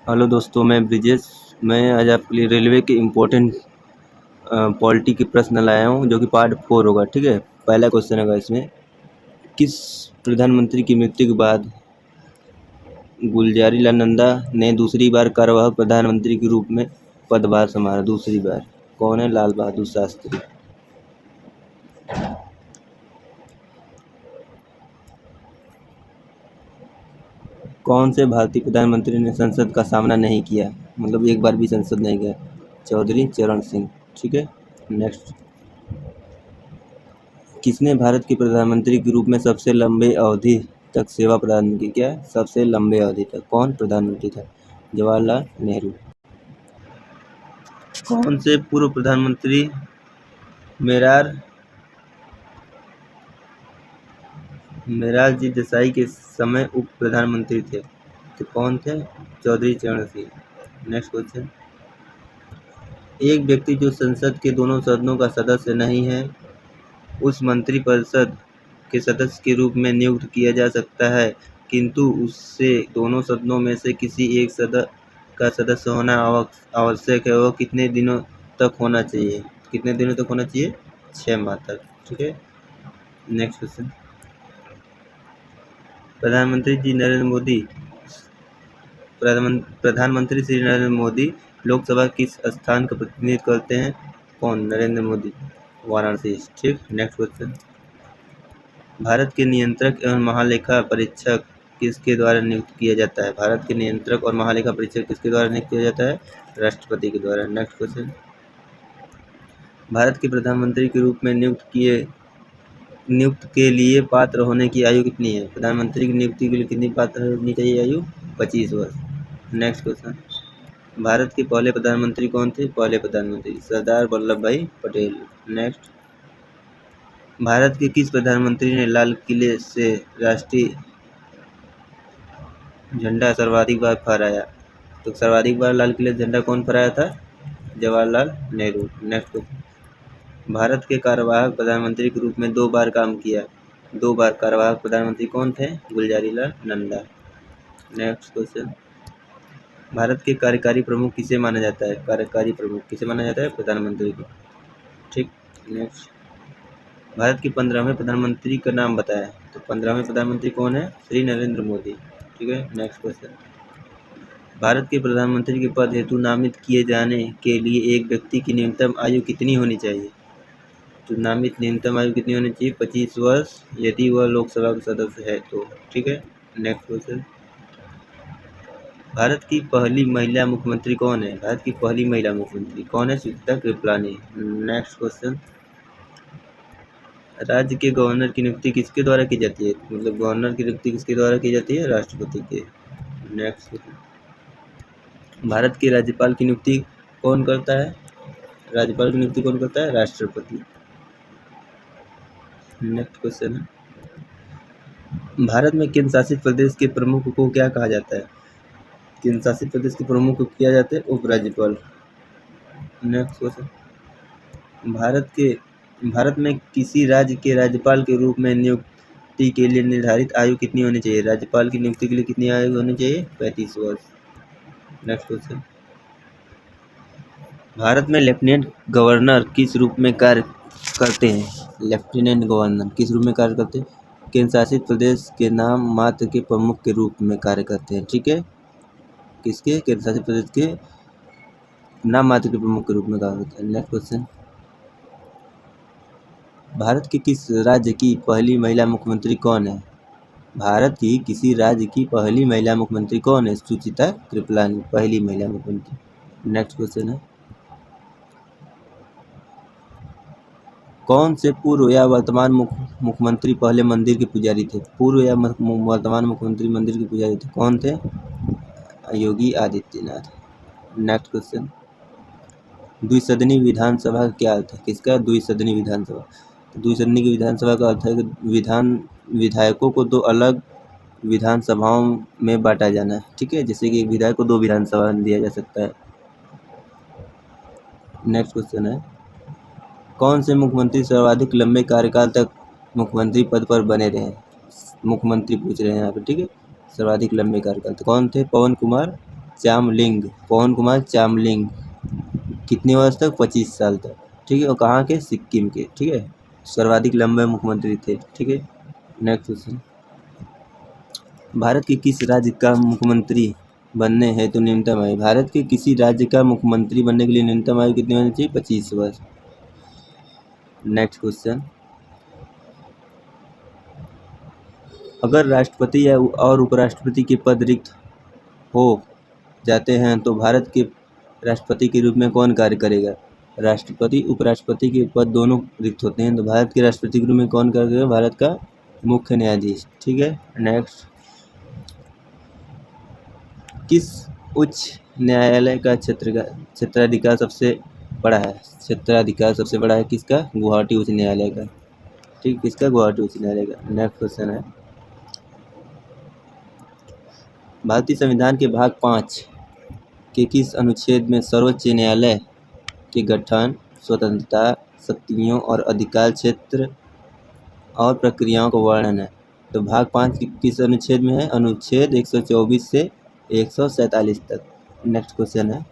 Hello दोस्तों, मैं ब्रिजेश। मैं आज आपके लिए रेलवे के इम्पोर्टेंट पॉलिटी के प्रश्न लाया हूँ, जो कि पार्ट 4 होगा। ठीक है। पहला क्वेश्चन होगा इसमें, किस प्रधानमंत्री की मृत्यु के बाद गुलजारीलाल नंदा ने दूसरी बार कार्यवाहक प्रधानमंत्री के रूप में पदभार संभाला? दूसरी बार कौन है? लाल बहादुर शास्त्री। कौन से भारतीय प्रधानमंत्री ने संसद का सामना नहीं किया, मतलब एक बार भी संसद नहीं गया? चौधरी चरण सिंह। ठीक है। नेक्स्ट, किसने भारत के प्रधानमंत्री के रूप में सबसे लंबे अवधि तक सेवा प्रदान की? क्या सबसे लंबे अवधि तक? कौन प्रधानमंत्री था? जवाहरलाल नेहरू। कौन से पूर्व प्रधानमंत्री मोरारजी देसाई के समय उप प्रधानमंत्री थे? तो कौन थे? चौधरी चरण सिंह। नेक्स्ट क्वेश्चन, एक व्यक्ति जो संसद के दोनों सदनों का सदस्य नहीं है, उस मंत्रिपरिषद के सदस्य के रूप में नियुक्त किया जा सकता है, किंतु उससे दोनों सदनों में से किसी एक सदस्य का सदस्य होना आवश्यक है। वह कितने दिनों तक होना चाहिए? कितने दिनों तक होना चाहिए? 6 माह तक। ठीक है। नेक्स्ट क्वेश्चन, प्रधानमंत्री श्री नरेंद्र मोदी लोकसभा किस स्थान का प्रतिनिधित्व करते हैं? कौन? नरेंद्र मोदी, वाराणसी। ठीक। नेक्स्ट क्वेश्चन, भारत के नियंत्रक एवं महालेखा परीक्षक किसके द्वारा नियुक्त किया जाता है? भारत के नियंत्रक और महालेखा परीक्षक किसके द्वारा नियुक्त किया जाता है? राष्ट्रपति के द्वारा। नेक्स्ट क्वेश्चन, भारत के प्रधानमंत्री के रूप में नियुक्त के लिए पात्र होने की आयु कितनी है? प्रधानमंत्री की नियुक्ति के लिए कितनी पात्र होनी चाहिए आयु? 25 वर्ष। नेक्स्ट क्वेश्चन, भारत के पहले प्रधानमंत्री कौन थे? पहले प्रधानमंत्री सरदार वल्लभ भाई पटेल। नेक्स्ट, भारत के किस प्रधानमंत्री ने लाल किले से राष्ट्रीय झंडा सर्वाधिक बार फहराया? तो सर्वाधिक बार लाल किले झंडा कौन फहराया था? जवाहरलाल नेहरू। नेक्स्ट क्वेश्चन, भारत के कार्यवाहक प्रधानमंत्री के रूप में 2 बार काम किया। 2 बार कार्यवाहक प्रधानमंत्री कौन थे? गुलजारीलाल नंदा। नेक्स्ट क्वेश्चन, भारत के कार्यकारी प्रमुख किसे माना जाता है? कार्यकारी प्रमुख किसे माना जाता है? प्रधानमंत्री को। ठीक। नेक्स्ट, भारत के 15वें प्रधानमंत्री का नाम बताएं। तो 15वें प्रधानमंत्री कौन है? श्री नरेंद्र मोदी। ठीक है। नेक्स्ट क्वेश्चन, भारत के प्रधानमंत्री के पद हेतु नामित किए जाने के लिए एक व्यक्ति की न्यूनतम आयु कितनी होनी चाहिए? तो नामित न्यूनतम आयु कितनी होनी चाहिए? 25 वर्ष, यदि वह लोकसभा का सदस्य है तो। ठीक है। नेक्स्ट क्वेश्चन, भारत की पहली महिला मुख्यमंत्री कौन है? भारत की पहली महिला मुख्यमंत्री कौन है? सुचित्रा कृपलानी। नेक्स्ट क्वेश्चन, राज्य के गवर्नर की नियुक्ति किसके द्वारा की जाती है? मतलब गवर्नर की नियुक्ति किसके द्वारा की जाती है? राष्ट्रपति के। नेक्स्ट क्वेश्चन, भारत के राज्यपाल की नियुक्ति कौन करता है? राज्यपाल की नियुक्ति कौन करता है? राष्ट्रपति। नेक्स्ट क्वेश्चन है, भारत में केंद्र शासित प्रदेश के प्रमुख को क्या कहा जाता है? केंद्र शासित प्रदेश के प्रमुख को किया जाता है उपराज्यपाल। नेक्स्ट क्वेश्चन, भारत में किसी राज्य के राज्यपाल के रूप में नियुक्ति के लिए निर्धारित आयु कितनी होनी चाहिए? राज्यपाल की नियुक्ति के लिए कितनी आयु होनी चाहिए? 35 वर्ष। नेक्स्ट क्वेश्चन, भारत में लेफ्टिनेंट गवर्नर किस रूप में कार्य करते हैं? लेफ्टिनेंट गवर्नर किस रूप में कार्य करते हैं? केंद्र शासित प्रदेश के नाम मात्र के प्रमुख के रूप में कार्य करते हैं। ठीक है। किसके? केंद्र शासित प्रदेश के नाम मात्र के प्रमुख के रूप में कार्य करते हैं। नेक्स्ट क्वेश्चन, भारत के किस राज्य की पहली महिला मुख्यमंत्री कौन है? भारत की किसी राज्य की पहली महिला मुख्यमंत्री कौन है? सुचित्रा कृपलानी, पहली महिला मुख्यमंत्री। नेक्स्ट क्वेश्चन है, कौन से पूर्व या वर्तमान मुख्यमंत्री पहले मंदिर के पुजारी थे? पूर्व या वर्तमान मुख्यमंत्री मंदिर के पुजारी थे? कौन थे? योगी आदित्यनाथ। नेक्स्ट क्वेश्चन, द्विसदनी विधानसभा का क्या अर्थ है? किसका? द्विसदनी विधानसभा। द्विसदनी की विधानसभा का अर्थ है कि विधायकों को 2 अलग विधानसभाओं में बांटा जाना है। ठीक है। जैसे कि एक विधायक को 2 विधानसभा दिया जा सकता है। नेक्स्ट क्वेश्चन है, कौन से मुख्यमंत्री सर्वाधिक लंबे कार्यकाल तक मुख्यमंत्री पद पर बने रहे? मुख्यमंत्री पूछ रहे हैं यहाँ पे। ठीक है। सर्वाधिक लंबे कार्यकाल तक कौन थे? पवन कुमार चामलिंग, पवन कुमार चामलिंग, कितने वर्ष तक? 25 साल तक। ठीक है, और कहाँ के? सिक्किम के। ठीक है, सर्वाधिक लंबे मुख्यमंत्री थे। ठीक है, नेक्स्ट क्वेश्चन, भारत के किस राज्य का मुख्यमंत्री बनने हेतु न्यूनतम आयु? भारत के किसी राज्य का मुख्यमंत्री बनने के लिए न्यूनतम आयु कितनी होनी चाहिए? 25 वर्ष। नेक्स्ट क्वेश्चन, अगर राष्ट्रपति या और उपराष्ट्रपति के पद रिक्त हो जाते हैं तो भारत के राष्ट्रपति के रूप में कौन कार्य करेगा? राष्ट्रपति उपराष्ट्रपति के पद दोनों रिक्त होते हैं तो भारत के राष्ट्रपति के रूप में कौन कार्य करेगा? भारत का मुख्य न्यायाधीश। ठीक है, नेक्स्ट, किस उच्च न्यायालय का क्षेत्राधिकार सबसे बड़ा है? क्षेत्राधिकार सबसे बड़ा है किसका? गुवाहाटी उच्च न्यायालय का। ठीक, किसका? गुवाहाटी उच्च न्यायालय का। नेक्स्ट क्वेश्चन है, भारतीय संविधान के भाग 5 के किस अनुच्छेद में सर्वोच्च न्यायालय के गठन, स्वतंत्रता, शक्तियों और अधिकार क्षेत्र और प्रक्रियाओं का वर्णन है? तो भाग 5 किस अनुच्छेद में है? अनुच्छेद 124 से 147 तक। नेक्स्ट क्वेश्चन है,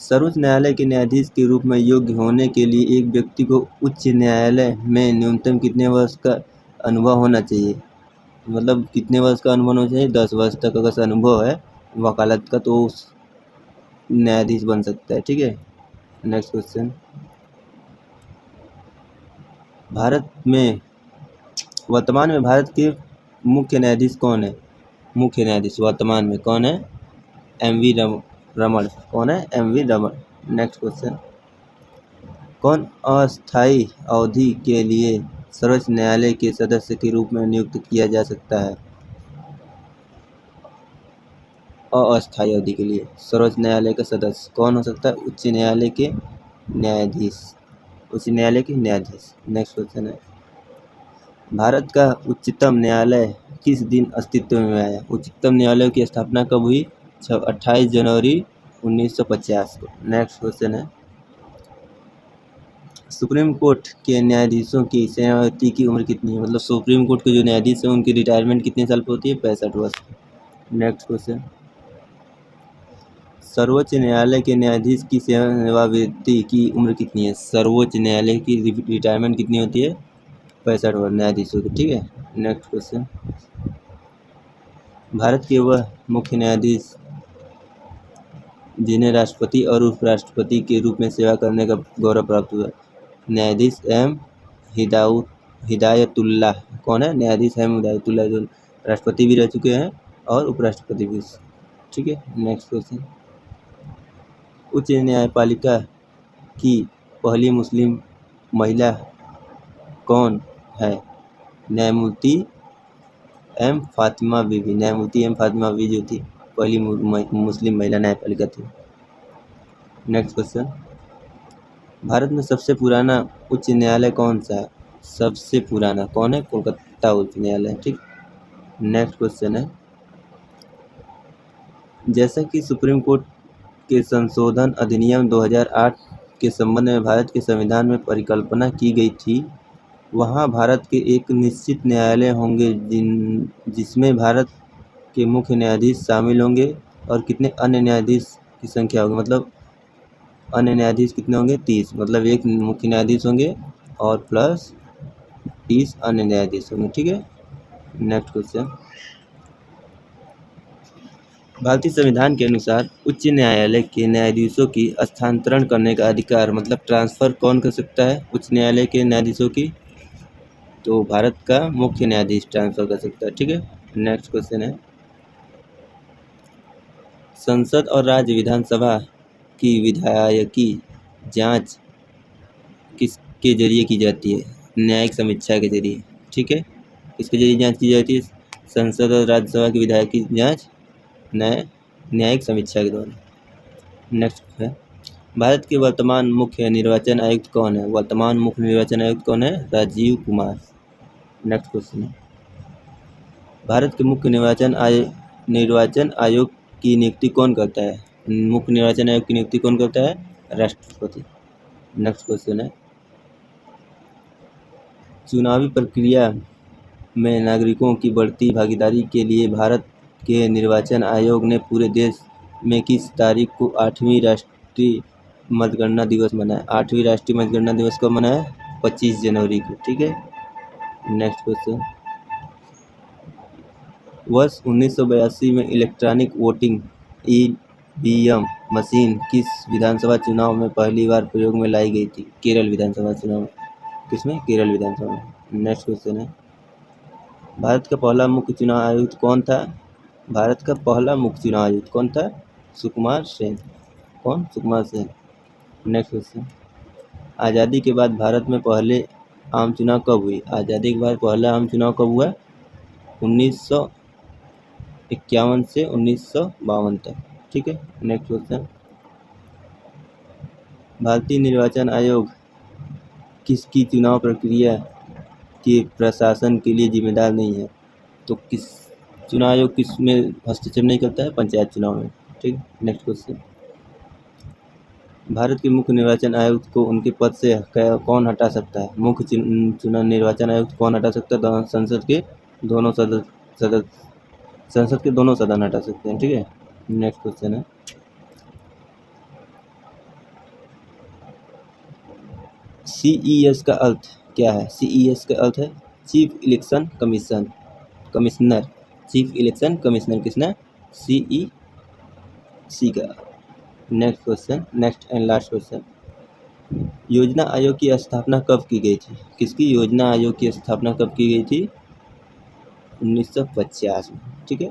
सर्वोच्च न्यायालय के न्यायाधीश के रूप में योग्य होने के लिए एक व्यक्ति को उच्च न्यायालय में न्यूनतम कितने वर्ष का अनुभव होना चाहिए? मतलब कितने वर्ष का अनुभव होना चाहिए? 10 वर्ष तक अगर अनुभव है वकालत का तो उस न्यायाधीश बन सकता है। ठीक है, नेक्स्ट क्वेश्चन, भारत में वर्तमान में भारत के मुख्य न्यायाधीश कौन है? मुख्य न्यायाधीश वर्तमान में कौन है? एम.वी. रमण। कौन है? एम.वी. रमण। नेक्स्ट क्वेश्चन, कौन अस्थायी अवधि के लिए सर्वोच्च न्यायालय के सदस्य के रूप में नियुक्त किया जा सकता है? अस्थायी अवधि के लिए सर्वोच्च न्यायालय का सदस्य कौन हो सकता है? उच्च न्यायालय के न्यायाधीश। उच्च न्यायालय के न्यायाधीश। नेक्स्ट क्वेश्चन है, भारत का उच्चतम न्यायालय किस दिन अस्तित्व में आया? उच्चतम न्यायालय की स्थापना कब हुई? 28 जनवरी 1950 को। नेक्स्ट क्वेश्चन है, सुप्रीम कोर्ट के न्यायाधीशों की सेवानिवृत्ति की उम्र कितनी है? मतलब सुप्रीम कोर्ट के जो न्यायाधीश हैं उनकी रिटायरमेंट कितने साल पर होती है? 65 वर्ष। नेक्स्ट क्वेश्चन, सर्वोच्च न्यायालय के न्यायाधीश की सेवानिवृत्ति की उम्र कितनी है? सर्वोच्च न्यायालय की रिटायरमेंट कितनी होती है? 65 वर्ष न्यायाधीशों की। ठीक है, नेक्स्ट क्वेश्चन, भारत के वह मुख्य न्यायाधीश जिन्हें राष्ट्रपति और उपराष्ट्रपति के रूप में सेवा करने का गौरव प्राप्त हुआ? न्यायाधीश एम हिदायतुल्लाह। कौन है? न्यायाधीश एम हिदायतुल्लाह, जो राष्ट्रपति भी रह चुके हैं और उपराष्ट्रपति भी। ठीक है, नेक्स्ट क्वेश्चन, उच्च न्यायपालिका की पहली मुस्लिम महिला कौन है? न्यायमूर्ति एम फातिमा बीबी। न्यायमूर्ति एम फातिमा बीबी जो थी पहली मुस्लिम महिला न्यायपालिका थी। नेक्स्ट क्वेश्चन, भारत में सबसे पुराना उच्च न्यायालय कौन सा है? सबसे पुराना कौन है? कोलकाता उच्च न्यायालय। ठीक, नेक्स्ट क्वेश्चन है, जैसा कि सुप्रीम कोर्ट के संशोधन अधिनियम 2008 के संबंध में भारत के संविधान में परिकल्पना की गई थी, वहाँ भारत के एक निश्चित न्यायालय होंगे जिसमें भारत के मुख्य न्यायाधीश शामिल होंगे और कितने अन्य न्यायाधीश की संख्या होगी? मतलब अन्य न्यायाधीश कितने होंगे? 30। मतलब एक मुख्य न्यायाधीश होंगे और प्लस 30 अन्य न्यायाधीश होंगे। ठीक है, नेक्स्ट क्वेश्चन, भारतीय संविधान के अनुसार उच्च न्यायालय के न्यायाधीशों की स्थानांतरण करने का अधिकार, मतलब ट्रांसफर कौन कर सकता है उच्च न्यायालय के न्यायाधीशों की? तो भारत का मुख्य न्यायाधीश ट्रांसफर कर सकता है। ठीक है, नेक्स्ट क्वेश्चन है, संसद और राज्य विधानसभा की विधायकी जांच किसके जरिए की जाती है? न्यायिक समीक्षा के जरिए। ठीक है, किसके जरिए जांच की जाती है? संसद और राज्यसभा की विधायकी जांच न्यायिक समीक्षा के द्वारा। नेक्स्ट है, भारत के वर्तमान मुख्य निर्वाचन आयुक्त कौन है? वर्तमान मुख्य निर्वाचन आयुक्त कौन है? राजीव कुमार। नेक्स्ट क्वेश्चन है, भारत के मुख्य निर्वाचन आयोग की नियुक्ति कौन करता है? मुख्य निर्वाचन आयोग की नियुक्ति कौन करता है? राष्ट्रपति। नेक्स्ट क्वेश्चन है, चुनावी प्रक्रिया में नागरिकों की बढ़ती भागीदारी के लिए भारत के निर्वाचन आयोग ने पूरे देश में किस तारीख को 8वीं राष्ट्रीय मतगणना दिवस मनाया? 8वीं राष्ट्रीय मतगणना दिवस कब मनाया? 25 जनवरी को। ठीक है, नेक्स्ट क्वेश्चन, वर्ष 1982 में इलेक्ट्रॉनिक वोटिंग ईवीएम मशीन किस विधानसभा चुनाव में पहली बार प्रयोग में लाई गई थी? केरल विधानसभा चुनाव में। किसमें? केरल विधानसभा में। नेक्स्ट क्वेश्चन है, भारत का पहला मुख्य चुनाव आयुक्त कौन था? भारत का पहला मुख्य चुनाव आयुक्त कौन था? सुकुमार सेन। कौन? सुकुमार सेन। नेक्स्ट क्वेश्चन, आज़ादी के बाद भारत में पहले आम चुनाव कब हुई? आज़ादी के बाद पहला आम चुनाव कब हुआ? 1951 से 1952 तक। ठीक है, नेक्स्ट क्वेश्चन, भारतीय निर्वाचन आयोग किसकी चुनाव प्रक्रिया के प्रशासन के लिए जिम्मेदार नहीं है? तो किस चुनाव आयोग किस में हस्तक्षेप नहीं करता है? पंचायत चुनाव में। ठीक, नेक्स्ट क्वेश्चन, भारत के मुख्य निर्वाचन आयुक्त को उनके पद से कौन हटा सकता है? मुख्य चुनाव निर्वाचन आयुक्त कौन हटा सकता है? संसद के दोनों सदन हटा सकते हैं। ठीक है, नेक्स्ट क्वेश्चन है, CES का अर्थ क्या है? CES का अर्थ है chief election commissioner. Chief election commissioner किसने? CEC का। Next question, next and last question, योजना आयोग की स्थापना कब की गई थी? किसकी योजना आयोग की स्थापना कब की गई थी? 1950 में। ठीक है,